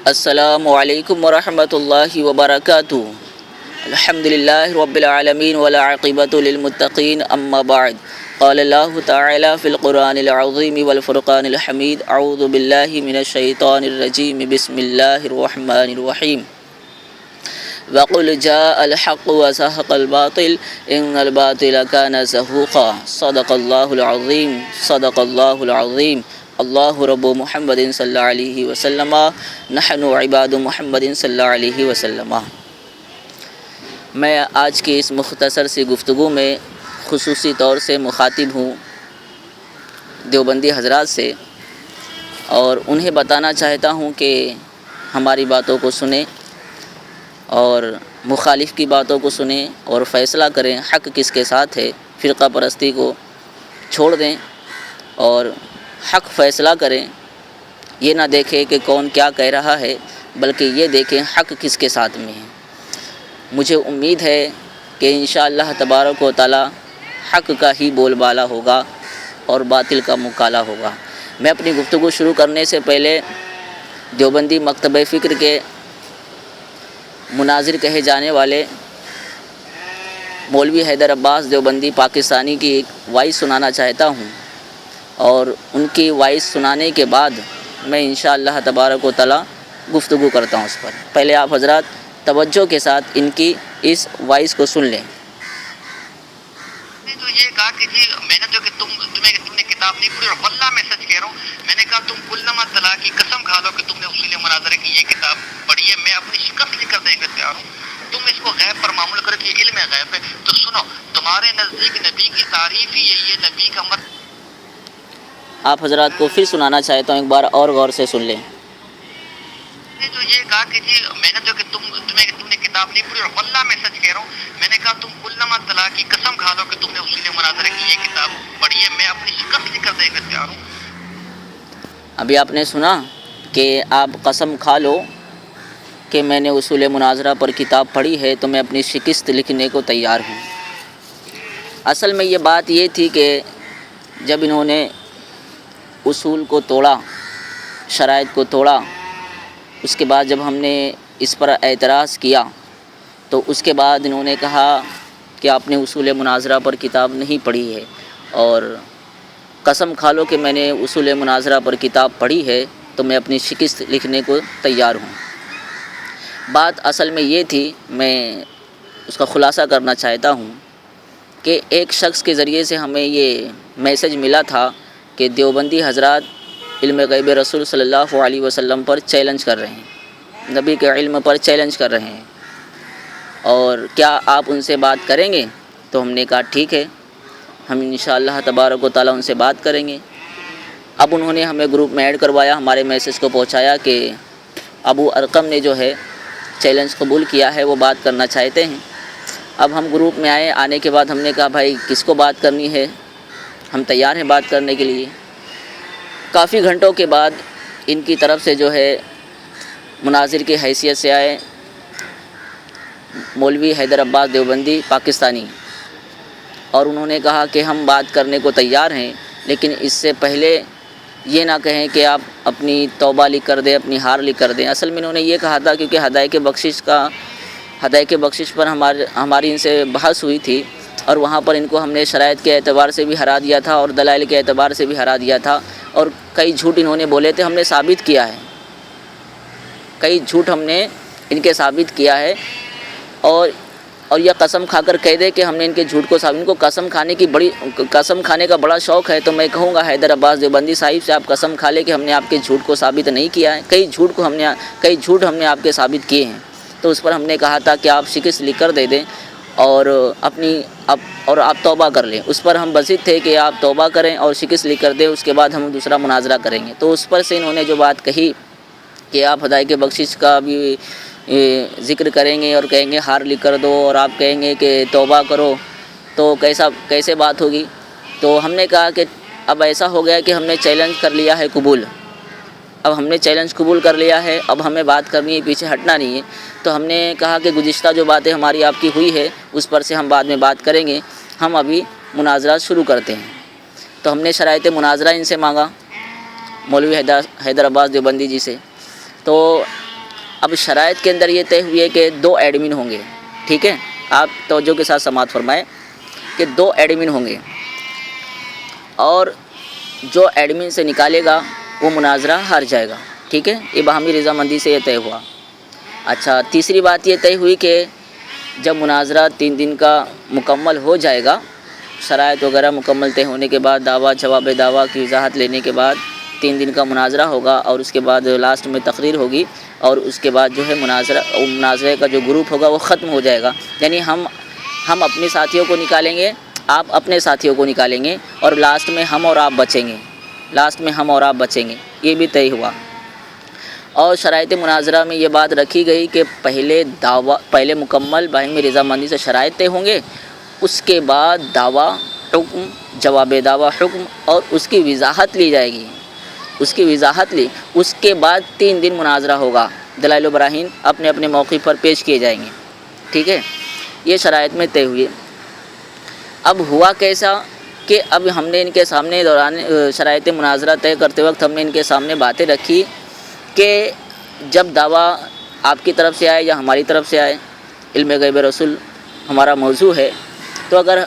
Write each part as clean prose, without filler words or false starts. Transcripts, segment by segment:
السلام علیکم ورحمۃ اللہ وبرکاتہ۔ الحمدللہ رب العالمین والعاقبۃ للمتقین، اما بعد، قال اللہ تعالی فی القرآن العظیم والفرقان الحمید، اعوذ باللہ من الشیطان الرجیم، بسم اللہ الرحمن الرحیم۔ وقل جاء الحق وزهق الباطل ان الباطل كان زهوقا، صدق اللہ العظیم، صدق اللہ العظیم۔ اللہ رب محمد صلی اللہ علیہ وسلم، نحن عباد محمد صلی اللہ علیہ وسلم۔ میں آج کی اس مختصر سی گفتگو میں خصوصی طور سے مخاطب ہوں دیوبندی حضرات سے، اور انہیں بتانا چاہتا ہوں کہ ہماری باتوں کو سنیں اور مخالف کی باتوں کو سنیں اور فیصلہ کریں حق کس کے ساتھ ہے۔ فرقہ پرستی کو چھوڑ دیں اور حق فیصلہ کریں۔ یہ نہ دیکھیں کہ کون کیا کہہ رہا ہے، بلکہ یہ دیکھیں حق کس کے ساتھ میں ہے۔ مجھے امید ہے کہ انشاءاللہ تبارک و تعالی حق کا ہی بول بالا ہوگا اور باطل کا مکالا ہوگا۔ میں اپنی گفتگو شروع کرنے سے پہلے دیوبندی مکتبہ فکر کے مناظر کہے جانے والے مولوی حیدر عباس دیوبندی پاکستانی کی ایک وائس سنانا چاہتا ہوں، اور ان کی وائس سنانے کے بعد میں انشاءاللہ تبارک و تعالی گفتگو کرتا ہوں اس پر۔ پہلے آپ حضرات توجہ کے ساتھ ان کی اس وائس کو سن لیں۔ نے تو یہ کہا کہ جی میں نے جو کہ تم نے کتاب نہیں پڑھی، اور واللہ میں سچ کہہ رہا ہوں، میں نے کہا تم کلما طلاق کی قسم کھا لو کہ تم نے اصول مناظرے کی یہ کتاب پڑھی ہے، میں اپنی شکست لکھ کر دینے کو تیار ہوں۔ تم اس کو غیب پر معمول کرو کہ یہ علم ہے غیب ہے، تو سنو، تمہارے نزدیک نبی کی تعریف ہی یہی ہے، نبی کا آپ حضرات کو پھر سنانا چاہتا ہوں، ایک بار اور غور سے سن لیں۔ نے جو یہ کہا کہ جی میں نے جو کہ تم نے کتاب نہیں پڑھی، اور واللہ میں سچ کہہ رہا ہوں، میں نے کہا تم کلما طلاق کی قسم کھا لو کہ تم نے اصول مناظرے کی یہ کتاب پڑھی ہے، میں اپنی شکست لکھ کر دینے کو تیار ہوں۔ ابھی آپ نے سنا کہ آپ قسم کھا لو کہ میں نے اصول مناظرہ پر کتاب پڑھی ہے تو میں اپنی شکست لکھنے کو تیار ہوں۔ اصل میں یہ بات یہ تھی کہ جب انہوں نے اصول کو توڑا، شرائط کو توڑا، اس کے بعد جب ہم نے اس پر اعتراض کیا تو اس کے بعد انہوں نے کہا کہ آپ نے اصول مناظرہ پر کتاب نہیں پڑھی ہے، اور قسم کھا لو کہ میں نے اصول مناظرہ پر کتاب پڑھی ہے تو میں اپنی شکست لکھنے کو تیار ہوں۔ بات اصل میں یہ تھی، میں اس کا خلاصہ کرنا چاہتا ہوں کہ ایک شخص کے ذریعے سے ہمیں یہ میسج ملا تھا کہ دیوبندی حضرات علم غیب رسول صلی اللہ علیہ وسلم پر چیلنج کر رہے ہیں، نبی کے علم پر چیلنج کر رہے ہیں، اور کیا آپ ان سے بات کریں گے؟ تو ہم نے کہا ٹھیک ہے، ہم انشاءاللہ تبارک و تعالیٰ ان سے بات کریں گے۔ اب انہوں نے ہمیں گروپ میں ایڈ کروایا، ہمارے میسج کو پہنچایا کہ ابو ارقم نے جو ہے چیلنج قبول کیا ہے، وہ بات کرنا چاہتے ہیں۔ اب ہم گروپ میں آنے کے بعد ہم نے کہا بھائی کس کو بات کرنی ہے، ہم تیار ہیں بات کرنے کے لیے۔ کافی گھنٹوں کے بعد ان کی طرف سے جو ہے مناظر کی حیثیت سے آئے مولوی حیدر عباس دیوبندی پاکستانی، اور انہوں نے کہا کہ ہم بات کرنے کو تیار ہیں، لیکن اس سے پہلے یہ نہ کہیں کہ آپ اپنی توبہ لکھ کر دیں، اپنی ہار لکھ کر دیں۔ اصل میں انہوں نے یہ کہا تھا کیونکہ ہدایت بخشش پر ہماری ان سے بحث ہوئی تھی، اور وہاں پر ان کو ہم نے شرائط کے اعتبار سے بھی ہرا دیا تھا اور دلائل کے اعتبار سے بھی ہرا دیا تھا، اور کئی جھوٹ انہوں نے بولے تھے، ہم نے ثابت کیا ہے، کئی جھوٹ ہم نے ان کے ثابت کیا ہے، اور یہ قسم کھا کر کہہ دے کہ ہم نے ان کے جھوٹ کو ثابت، ان کو قسم کھانے کا بڑا شوق ہے، تو میں کہوں گا حیدر عباس دیوبندی صاحب سے آپ قسم کھا لے کہ ہم نے آپ کے جھوٹ کو ثابت نہیں کیا ہے، کئی جھوٹ ہم نے آپ کے ثابت کیے ہیں۔ تو اس پر ہم نے کہا تھا کہ آپ شکست لکھ کر دے دیں اور آپ توبہ کر لیں۔ اس پر ہم بضد تھے کہ آپ توبہ کریں اور شکست لکھ کر دیں، اس کے بعد ہم دوسرا مناظرہ کریں گے۔ تو اس پر سے انہوں نے جو بات کہی کہ آپ ہدایت بخشش کا بھی ذکر کریں گے اور کہیں گے ہار لکھ کر دو، اور آپ کہیں گے کہ توبہ کرو، تو کیسے بات ہوگی؟ تو ہم نے کہا کہ اب ایسا ہو گیا کہ ہم نے چیلنج کر لیا ہے قبول، اب ہم نے چیلنج قبول کر لیا ہے، اب ہمیں بات کرنی ہے، پیچھے ہٹنا نہیں ہے۔ تو ہم نے کہا کہ گزشتہ جو باتیں ہماری آپ کی ہوئی ہے اس پر سے ہم بعد میں بات کریں گے، ہم ابھی مناظرات شروع کرتے ہیں۔ تو ہم نے شرائط مناظرہ ان سے مانگا، مولوی حیدر عباس دیوبندی جی سے۔ تو اب شرائط کے اندر یہ طے ہوئی ہے کہ 2 ایڈمن ہوں گے، ٹھیک ہے، آپ توجہ کے ساتھ سماعت فرمائیں کہ 2 ایڈمن ہوں گے، اور جو ایڈمن سے نکالے گا وہ مناظرہ ہار جائے گا، ٹھیک ہے، یہ باہمی رضامندی سے یہ طے ہوا۔ اچھا، تیسری بات یہ طے ہوئی کہ جب مناظرہ 3 دن کا مکمل ہو جائے گا، شرائط وغیرہ مکمل طے ہونے کے بعد، دعویٰ جواب دعویٰ کی وضاحت لینے کے بعد 3 دن کا مناظرہ ہوگا، اور اس کے بعد لاسٹ میں تقریر ہوگی، اور اس کے بعد جو ہے مناظرے کا جو گروپ ہوگا وہ ختم ہو جائے گا، یعنی ہم اپنے ساتھیوں کو نکالیں گے، آپ اپنے ساتھیوں کو نکالیں گے، اور لاسٹ میں ہم اور آپ بچیں گے، یہ بھی طے ہوا۔ اور شرائط مناظرہ میں یہ بات رکھی گئی کہ پہلے مکمل باہمی رضامندی سے شرائط طے ہوں گے، اس کے بعد دعویٰ، حکم، جواب دعویٰ، حکم، اور اس کی وضاحت لی جائے گی، اس کے بعد 3 دن مناظرہ ہوگا، دلائل و براہین اپنے اپنے موقع پر پیش کیے جائیں گے، ٹھیک ہے، یہ شرائط میں طے ہوئی۔ اب ہوا کیسا کہ اب ہم نے ان کے سامنے دوران شرائط مناظرہ طے کرتے وقت ہم نے ان کے سامنے باتیں رکھی کہ جب دعویٰ آپ کی طرف سے آئے یا ہماری طرف سے آئے، علم غیب رسول ہمارا موضوع ہے، تو اگر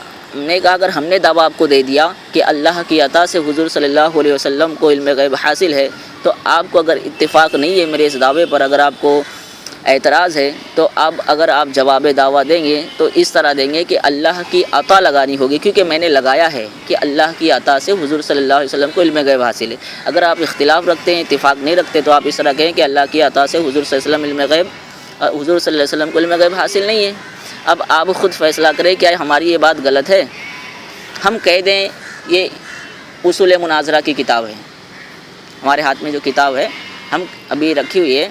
ہم نے دعویٰ آپ کو دے دیا کہ اللہ کی عطا سے حضور صلی اللہ علیہ وسلم کو علم غیب حاصل ہے، تو آپ کو اگر اتفاق نہیں ہے میرے اس دعوے پر، اگر آپ کو اعتراض ہے، تو اگر آپ جواب دعویٰ دیں گے تو اس طرح دیں گے کہ اللہ کی عطا لگانی ہوگی، کیونکہ میں نے لگایا ہے کہ اللہ کی عطا سے حضور صلی اللہ علیہ وسلم کو علم غیب حاصل ہے۔ اگر آپ اختلاف رکھتے ہیں، اتفاق نہیں رکھتے، تو آپ اس طرح کہیں کہ اللہ کی عطا سے حضور صلی اللہ علیہ وسلم کو علم غیب حاصل نہیں ہے۔ اب آپ خود فیصلہ کریں کیا ہماری یہ بات غلط ہے؟ ہم کہہ دیں یہ اصول مناظرہ کی کتاب ہے، ہمارے ہاتھ میں جو کتاب ہے ہم ابھی رکھی ہوئی ہے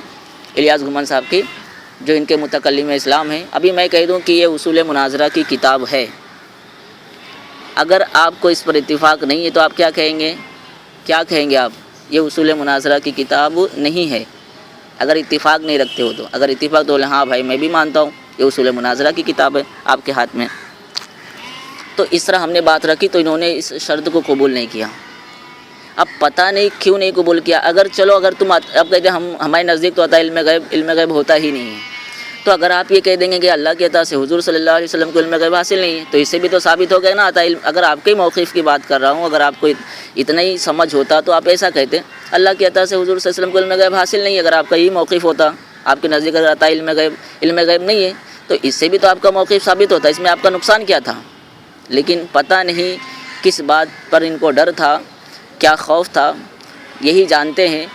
الیاس گھمن صاحب کی، جو ان کے متکلم اسلام ہیں، ابھی میں کہہ دوں کہ یہ اصول مناظرہ کی کتاب ہے، اگر آپ کو اس پر اتفاق نہیں ہے تو آپ کیا کہیں گے آپ یہ اصول مناظرہ کی کتاب نہیں ہے، اگر اتفاق نہیں رکھتے ہو تو، اگر اتفاق تو ہاں بھائی میں بھی مانتا ہوں یہ اصول مناظرہ کی کتاب ہے آپ کے ہاتھ میں، تو اس طرح ہم نے بات رکھی تو انہوں نے اس شرط کو قبول نہیں کیا۔ اب پتہ نہیں کیوں نہیں قبول کیا، اگر تم اب کہتے ہیں ہمارے نزدیک تو عطا علم غیب ہوتا ہی نہیں ہے، تو اگر آپ یہ کہہ دیں گے کہ اللہ کی عطا سے حضور صلی اللہ علیہ وسلم کو علم غیب حاصل نہیں ہے، تو اس سے بھی تو ثابت ہو گیا نا عطا علم۔ اگر آپ کے ہی موقف کی بات کر رہا ہوں، اگر آپ کو اتنا ہی سمجھ ہوتا تو آپ ایسا کہتے اللہ کی عطا سے حضور صلی اللہ علیہ وسلم کو علم غیب حاصل نہیں ہے، اگر آپ کا یہی موقف ہوتا، آپ کے نزدیک اگر عطا علم غیب نہیں ہے، تو اس سے بھی تو آپ کا موقف ثابت ہوتا، اس میں آپ کا نقصان کیا تھا؟ لیکن پتہ نہیں کس بات پر ان کو ڈر تھا، کیا خوف تھا، یہی جانتے ہیں۔